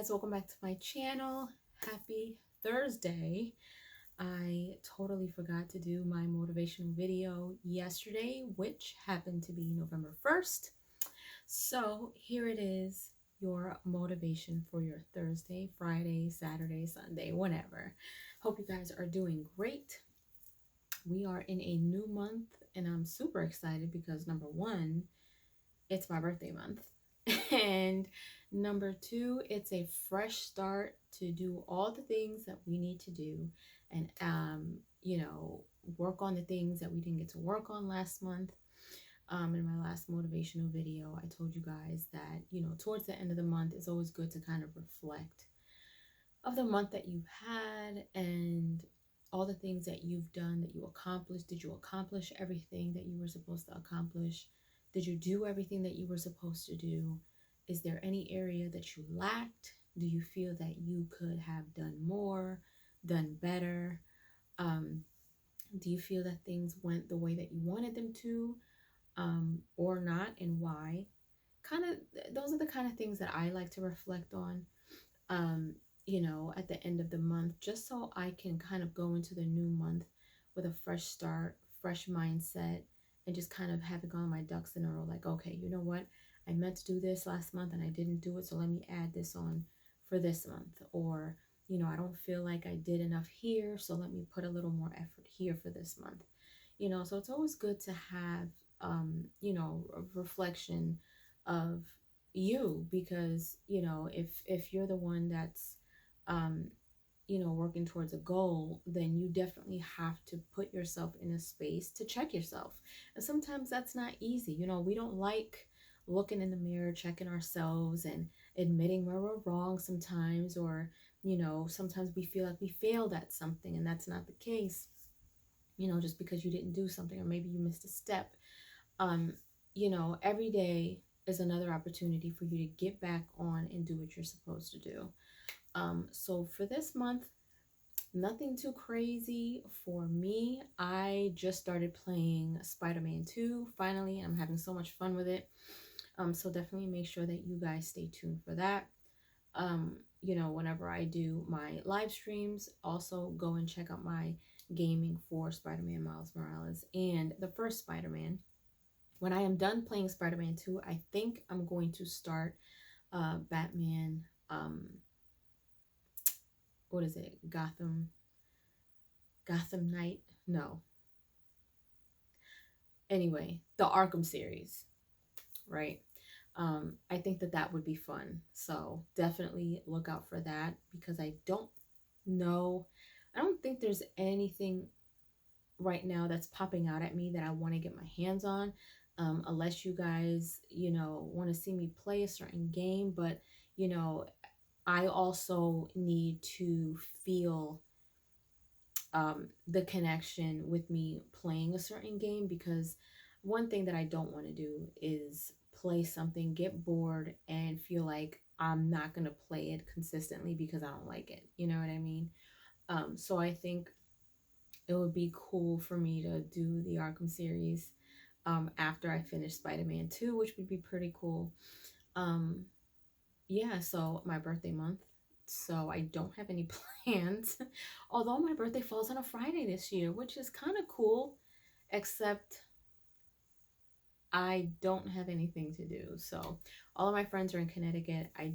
guys, welcome back to my channel. Happy Thursday. I totally forgot to do my motivational video yesterday, which happened to be November 1st. So here it is, your motivation for your Thursday, Friday, Saturday, Sunday, whenever. Hope you guys are doing great. We are in a new month and I'm super excited because number one, it's my birthday month. And number two, it's a fresh start to do all the things that we need to do and, work on the things that we didn't get to work on last month. In my last motivational video, I told you guys that, towards the end of the month, it's always good to kind of reflect of the month that you've had and all the things that you've done, that you accomplished. Did you accomplish everything that you were supposed to accomplish? Did you do everything that you were supposed to do? Is there any area that you lacked? Do you feel that you could have done more, done better? Do you feel that things went the way that you wanted them to, or not, and why? Those are the kind of things that I like to reflect on, at the end of the month, just so I can kind of go into the new month with a fresh start, fresh mindset, and just kind of having all my ducks in a row. Like, okay, you know what? I meant to do this last month and I didn't do it, so let me add this on for this month. Or, I don't feel like I did enough here, so let me put a little more effort here for this month. So it's always good to have, a reflection of you, because, if you're the one that's, working towards a goal, then you definitely have to put yourself in a space to check yourself. And sometimes that's not easy. We don't like looking in the mirror, checking ourselves and admitting where we're wrong sometimes, or, sometimes we feel like we failed at something, and that's not the case, just because you didn't do something, or maybe you missed a step. Every day is another opportunity for you to get back on and do what you're supposed to do. So for this month, nothing too crazy for me. I just started playing Spider-Man 2 finally. I'm having so much fun with it. So definitely make sure that you guys stay tuned for that. Whenever I do my live streams, also go and check out my gaming for Spider-Man Miles Morales and the first Spider-Man. When I am done playing Spider-Man 2, I think I'm going to start Batman, what is it? Gotham Knight? No. Anyway, the Arkham series, right? I think that would be fun. So definitely look out for that, because I don't think there's anything right now that's popping out at me that I want to get my hands on, unless you guys, want to see me play a certain game. But, I also need to feel the connection with me playing a certain game, because one thing that I don't want to do is play something, get bored, and feel like I'm not going to play it consistently because I don't like it. You know what I mean? So I think it would be cool for me to do the Arkham series after I finish Spider-Man 2, which would be pretty cool. Yeah, so my birthday month, so I don't have any plans, although my birthday falls on a Friday this year, which is kind of cool, except I don't have anything to do. So all of my friends are in Connecticut. I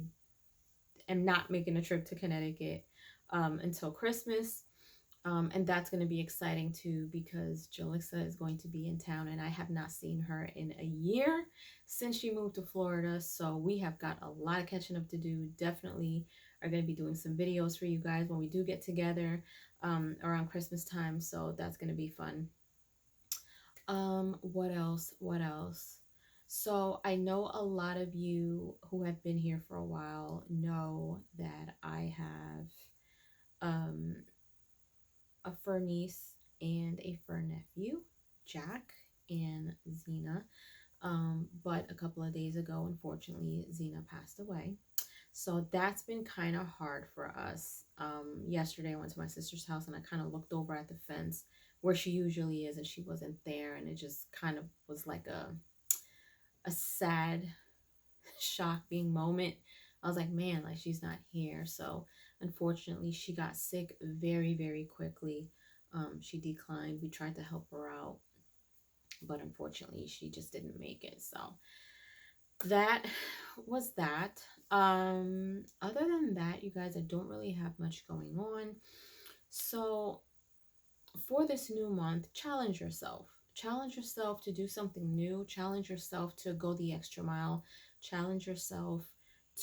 am not making a trip to Connecticut until Christmas. And that's going to be exciting too, because Jalixa is going to be in town, and I have not seen her in a year since she moved to Florida. So we have got a lot of catching up to do. Definitely are going to be doing some videos for you guys when we do get together around Christmas time. So that's going to be fun. What else? So I know a lot of you who have been here for a while know that I have a fur niece and a fur nephew, Jack and Xena. But a couple of days ago, unfortunately, Xena passed away. So that's been kind of hard for us. Yesterday I went to my sister's house and I kind of looked over at the fence where she usually is, and she wasn't there, and it just kind of was like a sad, shocking moment. I was like, man, like she's not here. So unfortunately, she got sick very, very quickly. She declined. We tried to help her out, but unfortunately, she just didn't make it. So that was that. Other than that, you guys, I don't really have much going on. So for this new month, challenge yourself. Challenge yourself to do something new. Challenge yourself to go the extra mile. Challenge yourself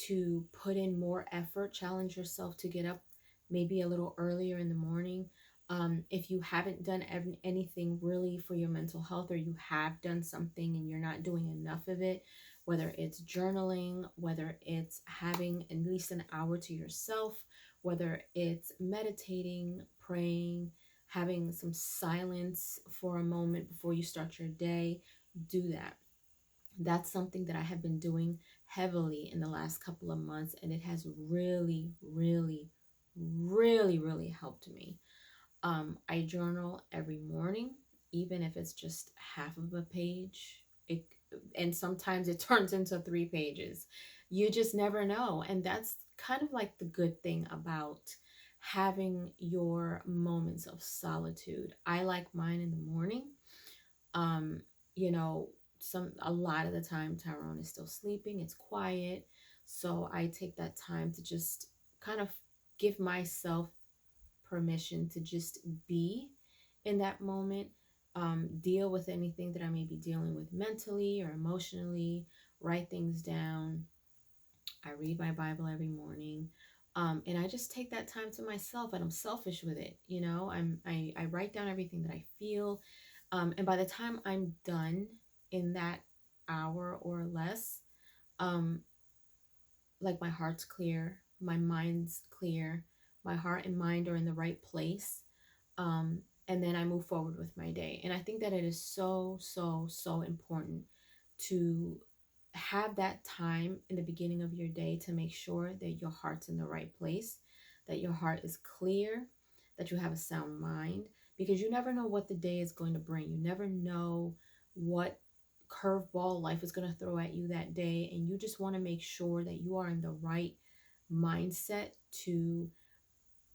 to put in more effort. Challenge yourself to get up maybe a little earlier in the morning. If you haven't done anything really for your mental health, or you have done something and you're not doing enough of it, whether it's journaling, whether it's having at least an hour to yourself, whether it's meditating, praying, having some silence for a moment before you start your day, do that. That's something that I have been doing heavily in the last couple of months, and it has really, really, really, really helped me. I journal every morning, even if it's just half of a page. And sometimes it turns into 3 pages. You just never know. And that's kind of like the good thing about having your moments of solitude. I like mine in the morning. Um, you know, a lot of the time Tyrone is still sleeping. It's quiet. So I take that time to just kind of give myself permission to just be in that moment, deal with anything that I may be dealing with mentally or emotionally, write things down. I read my Bible every morning. And I just take that time to myself, and I'm selfish with it. I write down everything that I feel. And by the time I'm done in that hour or less, um, like my heart's clear, my mind's clear, my heart and mind are in the right place. And then I move forward with my day. And I think that it is so, so, so important to have that time in the beginning of your day to make sure that your heart's in the right place, that your heart is clear, that you have a sound mind, because you never know what the day is going to bring. You never know what curveball life is going to throw at you that day. And you just want to make sure that you are in the right mindset to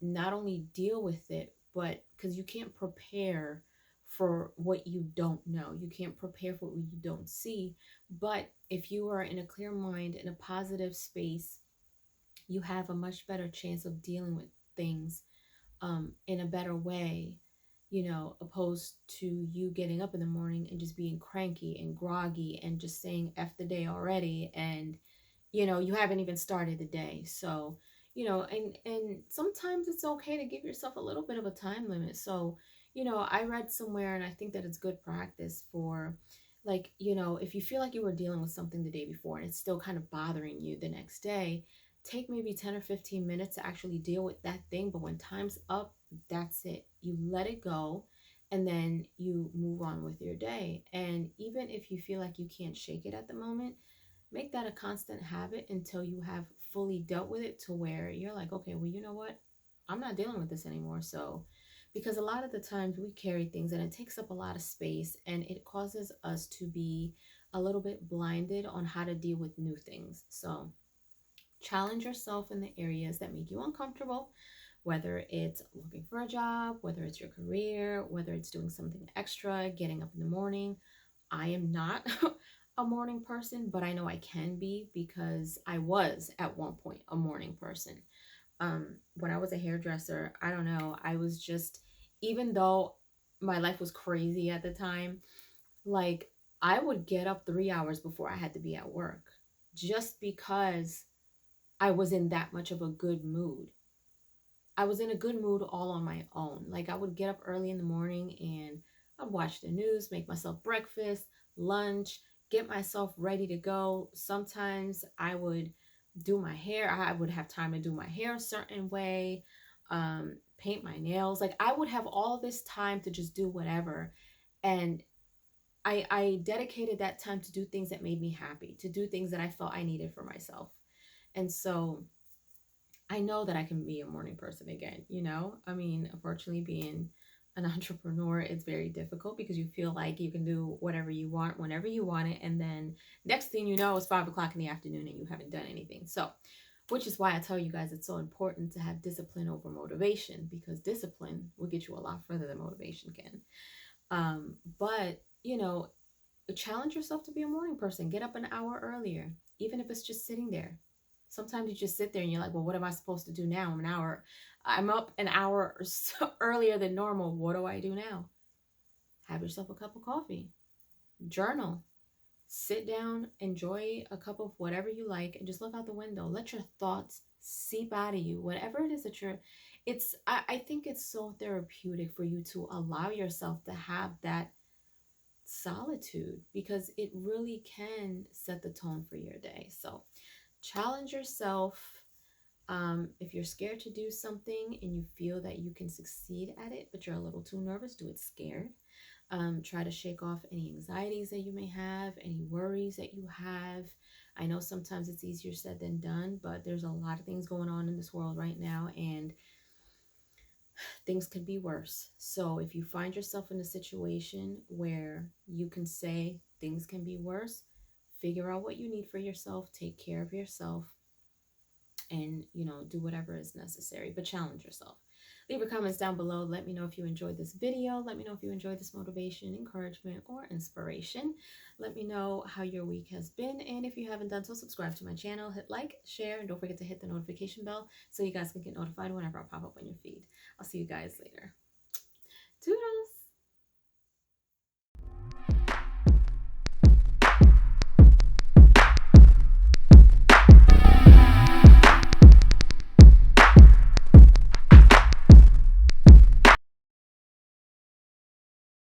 not only deal with it, but because you can't prepare for what you don't know. You can't prepare for what you don't see. But if you are in a clear mind, in a positive space, you have a much better chance of dealing with things in a better way, opposed to you getting up in the morning and just being cranky and groggy and just saying F the day already. And you haven't even started the day. So and sometimes it's okay to give yourself a little bit of a time limit. So I read somewhere, and I think that it's good practice for, like, if you feel like you were dealing with something the day before and it's still kind of bothering you the next day, take maybe 10 or 15 minutes to actually deal with that thing. But when time's up, that's it. You let it go, and then you move on with your day. And even if you feel like you can't shake it at the moment, make that a constant habit until you have fully dealt with it, to where you're like, okay, well, you know what? I'm not dealing with this anymore. So, because a lot of the times we carry things and it takes up a lot of space, and it causes us to be a little bit blinded on how to deal with new things. So, challenge yourself in the areas that make you uncomfortable, whether it's looking for a job, whether it's your career, whether it's doing something extra, getting up in the morning. I am not a morning person, but I know I can be, because I was at one point a morning person. When I was a hairdresser, I don't know, I was just, even though my life was crazy at the time, like, I would get up 3 hours before I had to be at work, just because I was in that much of a good mood. I was in a good mood all on my own. Like, I would get up early in the morning and I'd watch the news, make myself breakfast, lunch, get myself ready to go. Sometimes I would do my hair. I would have time to do my hair a certain way, paint my nails. Like, I would have all this time to just do whatever. And I dedicated that time to do things that made me happy, to do things that I felt I needed for myself. And so I know that I can be a morning person again, I mean, unfortunately, being an entrepreneur, it's very difficult, because you feel like you can do whatever you want, whenever you want it. And then next thing you know, it's 5 o'clock in the afternoon and you haven't done anything. So which is why I tell you guys it's so important to have discipline over motivation, because discipline will get you a lot further than motivation can. But, you know, challenge yourself to be a morning person. Get up an hour earlier, even if it's just sitting there. Sometimes you just sit there and you're like, well, what am I supposed to do now? I'm up an hour or so earlier than normal. What do I do now? Have yourself a cup of coffee, journal, sit down, enjoy a cup of whatever you like, and just look out the window. Let your thoughts seep out of you. Whatever it is that I think it's so therapeutic for you to allow yourself to have that solitude, because it really can set the tone for your day. So challenge yourself. If you're scared to do something and you feel that you can succeed at it, but you're a little too nervous, do it scared. Try to shake off any anxieties that you may have, any worries that you have. I know sometimes it's easier said than done, but there's a lot of things going on in this world right now, and things could be worse. So if you find yourself in a situation where you can say things can be worse, figure out what you need for yourself, take care of yourself, and, you know, do whatever is necessary, but challenge yourself. Leave your comments down below. Let me know if you enjoyed this video. Let me know if you enjoyed this motivation, encouragement, or inspiration. Let me know how your week has been. And if you haven't done so, subscribe to my channel, hit like, share, and don't forget to hit the notification bell so you guys can get notified whenever I pop up on your feed. I'll see you guys later.